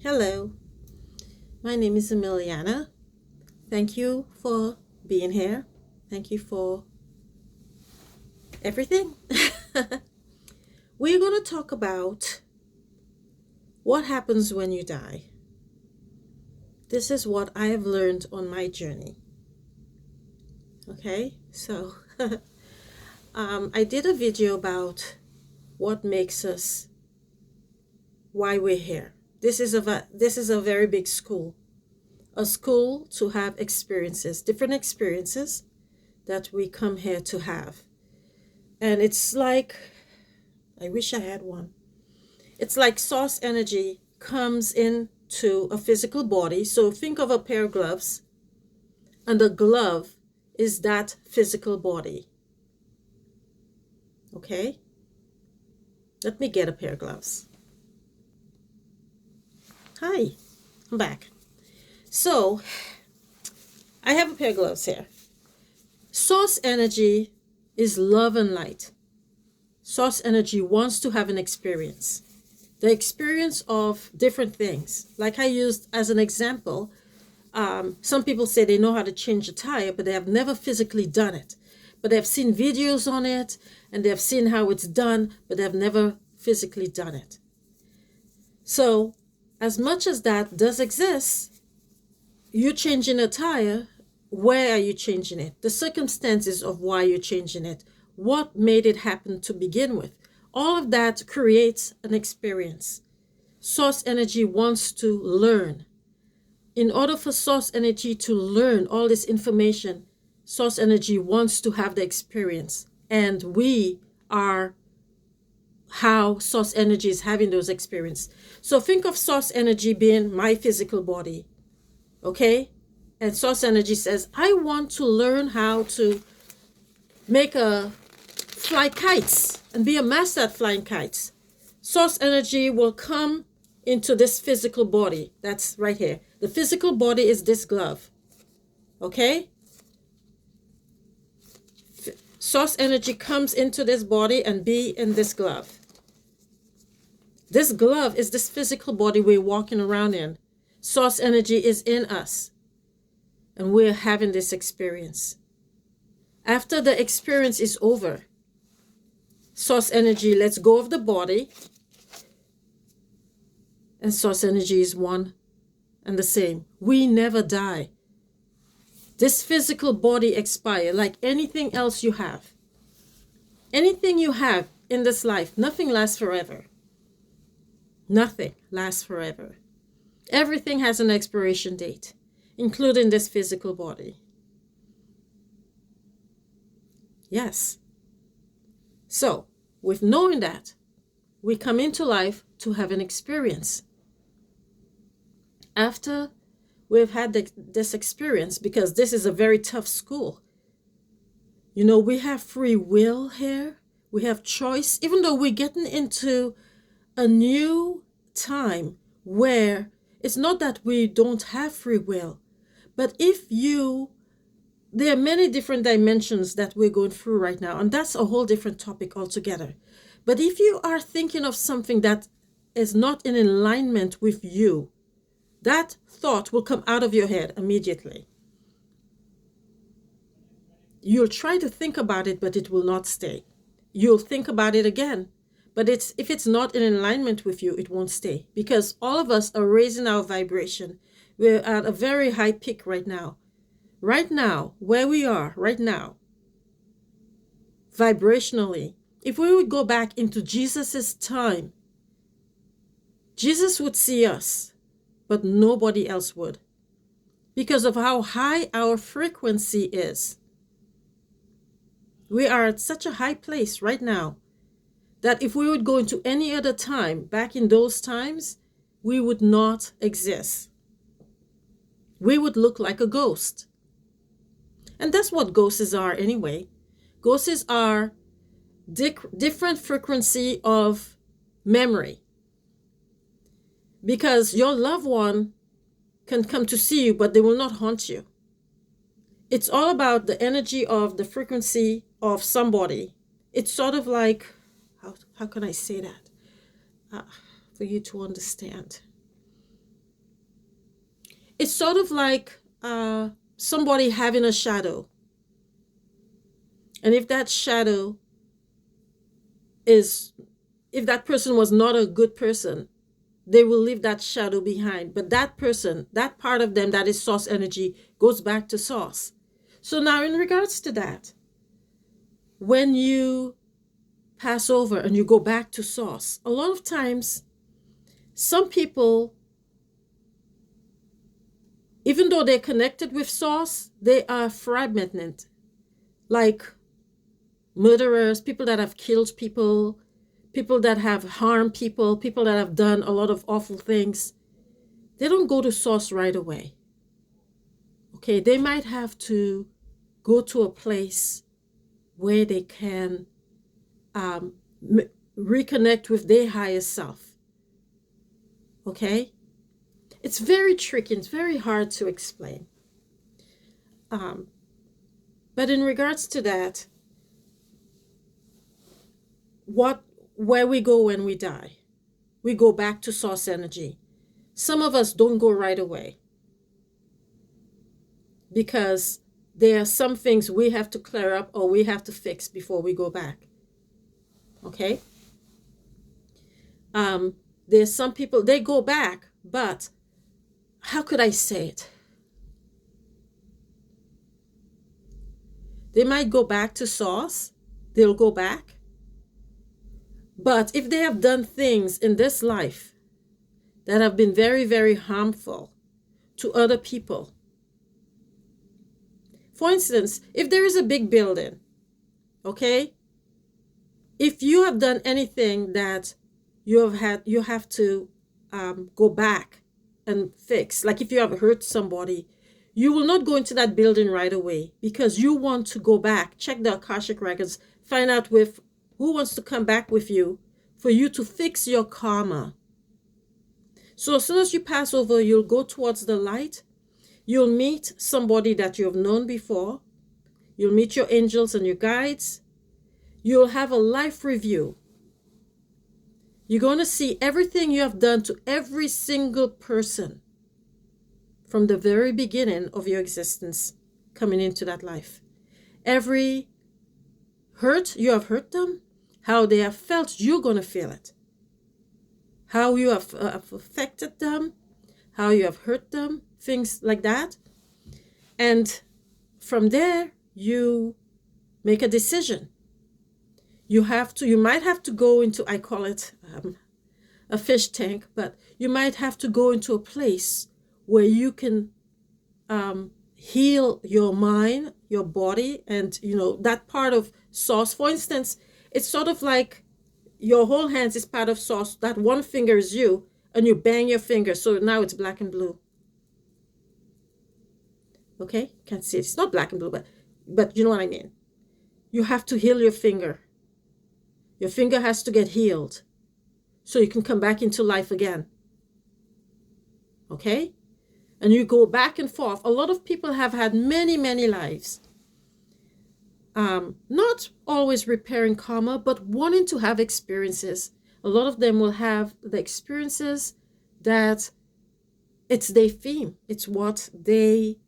Hello, my name is Emiliana. Thank you for being here. Thank you for everything. We're going to talk about what happens when you die. This is what I have learned on my journey. Okay, so I did a video about what makes us, why we're here. This is a very big school. A school to have experiences, different experiences that we come here to have. And it's like, I wish I had one. It's like source energy comes into a physical body. So think of a pair of gloves, and the glove is that physical body. Okay? Let me get a pair of gloves. Hi, I'm back. So, I have a pair of gloves here. Source energy is love and light. Source energy wants to have an experience. The experience of different things. Like I used as an example, some people say they know how to change a tire, but they have never physically done it. But they've seen videos on it, and they've seen how it's done, but they've never physically done it. So, as much as that does exist, you changing a tire, where are you changing it? The circumstances of why you're changing it. What made it happen to begin with? All of that creates an experience. Source energy wants to learn. In order for source energy to learn all this information, source energy wants to have the experience. And we are how source energy is having those experiences. So think of source energy being my physical body. Okay? And source energy says, I want to learn how to fly kites and be a master at flying kites. Source energy will come into this physical body. That's right here. The physical body is this glove. Okay? Source energy comes into this body and be in this glove. This glove is this physical body we're walking around in. Source energy is in us. And we're having this experience. After the experience is over, source energy lets go of the body, and source energy is one and the same. We never die. This physical body expires like anything else you have. Anything you have in this life, nothing lasts forever. Nothing lasts forever. Everything has an expiration date, including this physical body. Yes. So, with knowing that, we come into life to have an experience. After we've had this experience, because this is a very tough school, we have free will here. We have choice, even though we're getting into a new time where it's not that we don't have free will, but there are many different dimensions that we're going through right now, and that's a whole different topic altogether. But if you are thinking of something that is not in alignment with you, that thought will come out of your head immediately. You'll try to think about it, but it will not stay. You'll think about it again, but if it's not in alignment with you, it won't stay, because all of us are raising our vibration. We're at a very high peak right now. Right now, where we are right now, vibrationally, if we would go back into Jesus's time, Jesus would see us, but nobody else would, because of how high our frequency is. We are at such a high place right now that if we would go into any other time, back in those times, we would not exist. We would look like a ghost. And that's what ghosts are anyway. Ghosts are different frequency of memory. Because your loved one can come to see you, but they will not haunt you. It's all about the energy of the frequency of somebody. It's sort of like, how can I say that for you to understand? It's sort of like somebody having a shadow. And if that shadow is, if that person was not a good person, they will leave that shadow behind. But that person, that part of them that is source energy, goes back to source. So now, in regards to that, when you pass over and you go back to source, a lot of times, some people, even though they're connected with source, they are fragmented, like murderers, people that have killed people, people that have harmed people, people that have done a lot of awful things. They don't go to source right away. Okay, they might have to go to a place where they can reconnect with their higher self. Okay? It's very tricky. It's very hard to explain. But in regards to that, where we go when we die, we go back to source energy. Some of us don't go right away because there are some things we have to clear up or we have to fix before we go back. Okay? There's some people, they go back, but how could I say it? They might go back to source. They'll go back. But if they have done things in this life that have been very, very harmful to other people, for instance, if there is a big building, okay, if you have done anything that you have to go back and fix, like if you have hurt somebody, you will not go into that building right away because you want to go back, check the Akashic records, find out with who wants to come back with you for you to fix your karma. So as soon as you pass over, you'll go towards the light. You'll meet somebody that you have known before. You'll meet your angels and your guides. You'll have a life review. You're going to see everything you have done to every single person from the very beginning of your existence coming into that life. Every hurt you have hurt them, how they have felt, you're going to feel it. How you have affected them, how you have hurt them, things like that. And from there, you make a decision. You might have to go into, I call it a fish tank, but you might have to go into a place where you can heal your mind, your body, and that part of source. For instance, it's sort of like your whole hands is part of source. That one finger is you, and you bang your finger, so now it's black and blue. Okay, can't see it. It's not black and blue, but you know what I mean. You have to heal your finger. Your finger has to get healed so you can come back into life again. Okay? And you go back and forth. A lot of people have had many, many lives. Not always repairing karma, but wanting to have experiences. A lot of them will have the experiences that it's their theme. It's what they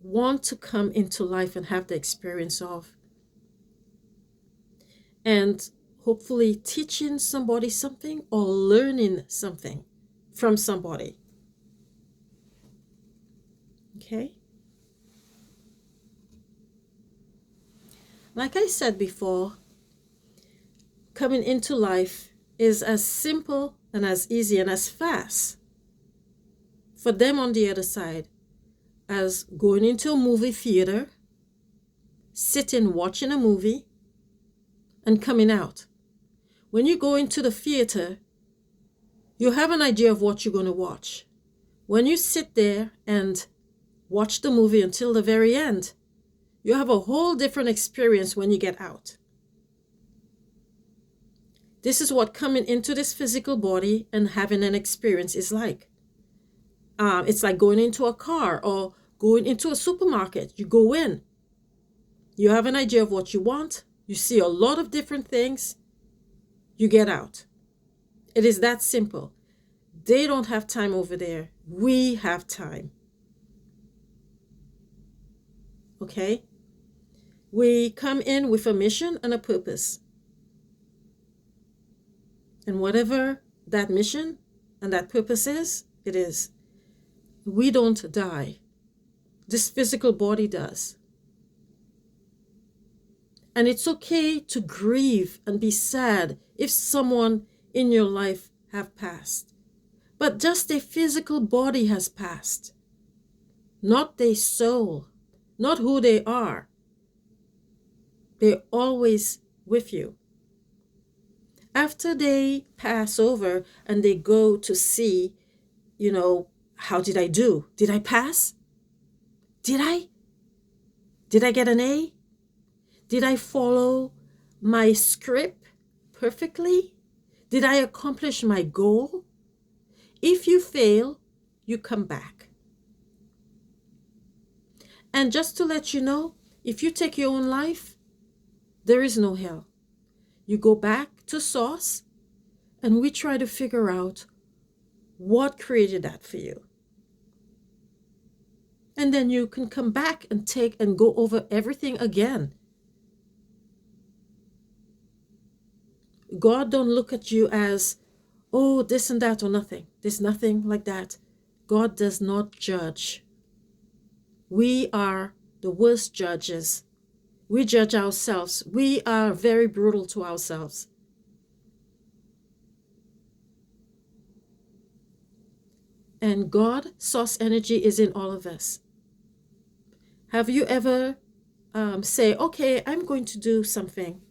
want to come into life and have the experience of. And hopefully teaching somebody something or learning something from somebody. Okay? Like I said before, coming into life is as simple and as easy and as fast for them on the other side as going into a movie theater, sitting watching a movie, and coming out. When you go into the theater, you have an idea of what you're going to watch. When you sit there and watch the movie until the very end, you have a whole different experience when you get out. This is what coming into this physical body and having an experience is like. It's like going into a car or going into a supermarket. You go in. You have an idea of what you want. You see a lot of different things. You get out. It is that simple. They don't have time over there. We have time. okay? We come in with a mission and a purpose. And whatever that mission and that purpose is, it is. We don't die. This physical body does. And it's okay to grieve and be sad if someone in your life have passed. But just their physical body has passed. Not their soul. Not who they are. They're always with you. After they pass over and they go to see, how did I do? Did I pass? Did I? Did I get an A? Did I follow my script perfectly? Did I accomplish my goal? If you fail, you come back. And just to let you know, if you take your own life, there is no hell. You go back to source, and we try to figure out what created that for you. And then you can come back and take and go over everything again. God don't look at you as, oh, this and that or nothing. There's nothing like that. God does not judge. We are the worst judges. We judge ourselves. We are very brutal to ourselves. And God, source energy, is in all of us. Have you ever say, okay, I'm going to do something,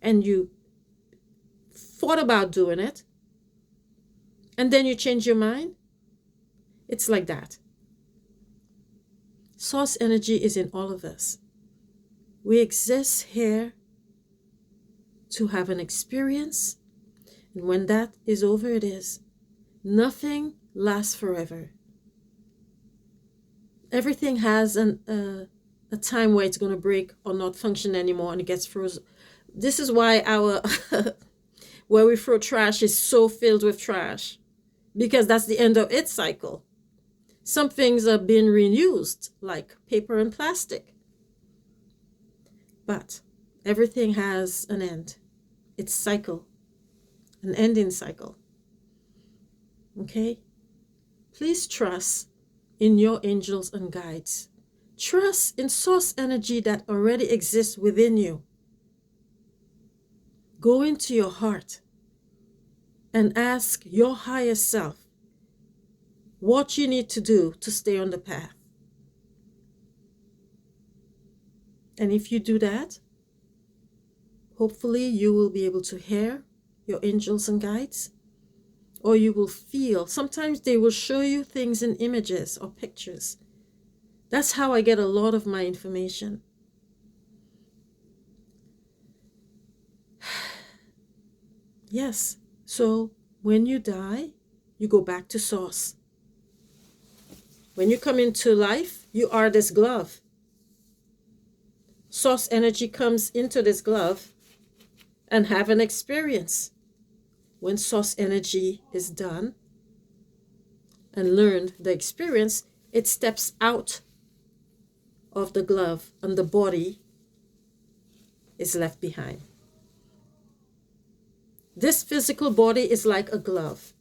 and you thought about doing it, and then you change your mind? It's like that. Source energy is in all of us. We exist here to have an experience, and when that is over, it is. Nothing lasts forever. Everything has a time where it's going to break or not function anymore, and it gets frozen. This is why our where we throw trash is so filled with trash, because that's the end of its cycle. Some things are being reused, like paper and plastic. But everything has an end. It's cycle, an ending cycle. Okay? Please trust in your angels and guides. Trust in source energy that already exists within you. Go into your heart and ask your higher self what you need to do to stay on the path. And if you do that, hopefully you will be able to hear your angels and guides, or you will feel. Sometimes they will show you things in images or pictures. That's how I get a lot of my information. Yes, so when you die, you go back to source. When you come into life, you are this glove. Source energy comes into this glove and have an experience. When source energy is done and learned the experience, it steps out of the glove and the body is left behind. This physical body is like a glove.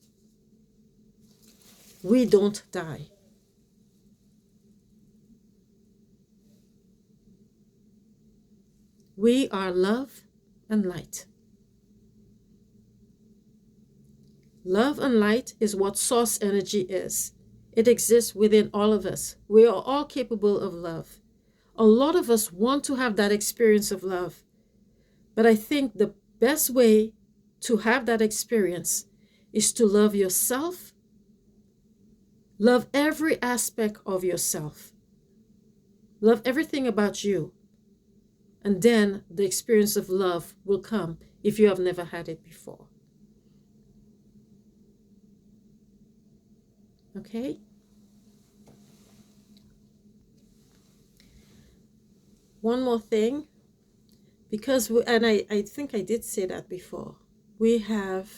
We don't die. We are love and light. Love and light is what source energy is. It exists within all of us. We are all capable of love. A lot of us want to have that experience of love. But I think the best way to have that experience is to love yourself. Love every aspect of yourself. Love everything about you. And then the experience of love will come if you have never had it before. Okay? One more thing, because I think I did say that before. We have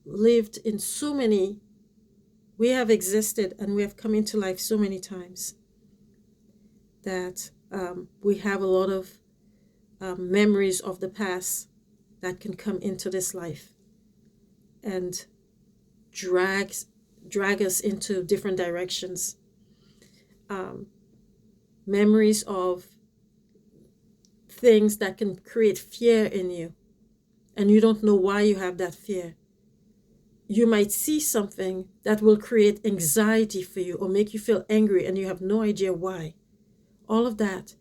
lived in so many, we have existed and we have come into life so many times that We have a lot of memories of the past that can come into this life and drag us into different directions. Memories of things that can create fear in you, and you don't know why you have that fear. You might see something that will create anxiety for you or make you feel angry, and you have no idea why. All of that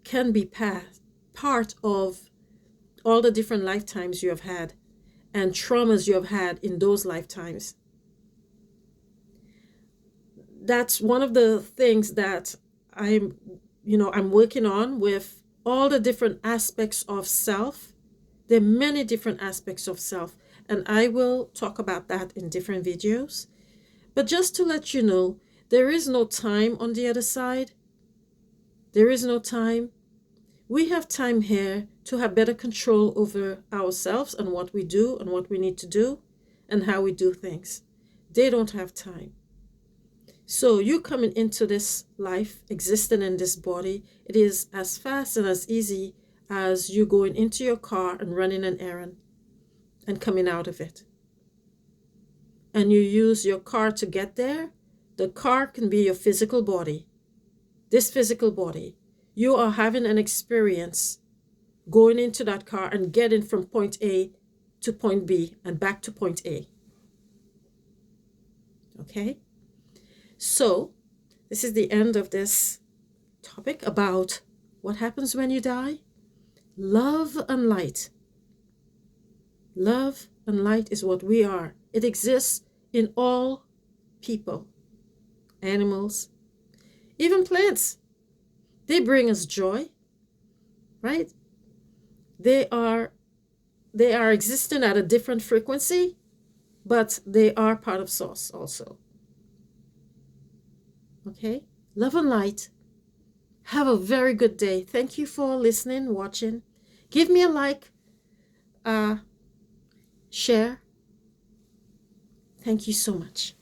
can be part of all the different lifetimes you have had and traumas you have had in those lifetimes. That's one of the things that I'm working on with all the different aspects of self. There are many different aspects of self, and I will talk about that in different videos. But just to let you know, there is no time on the other side. There is no time. We have time here to have better control over ourselves and what we do and what we need to do and how we do things. They don't have time. So you coming into this life, existing in this body, it is as fast and as easy as you going into your car and running an errand and coming out of it. And you use your car to get there. The car can be your physical body. This physical body. You are having an experience going into that car and getting from point A to point B and back to point A. Okay? So, this is the end of this topic about what happens when you die. Love and light. Love and light is what we are. It exists in all people, animals, even plants. They bring us joy, right? They are existing at a different frequency, but they are part of source also. Okay? Love and light. Have a very good day. Thank you for listening, watching. Give me a like, share. Thank you so much.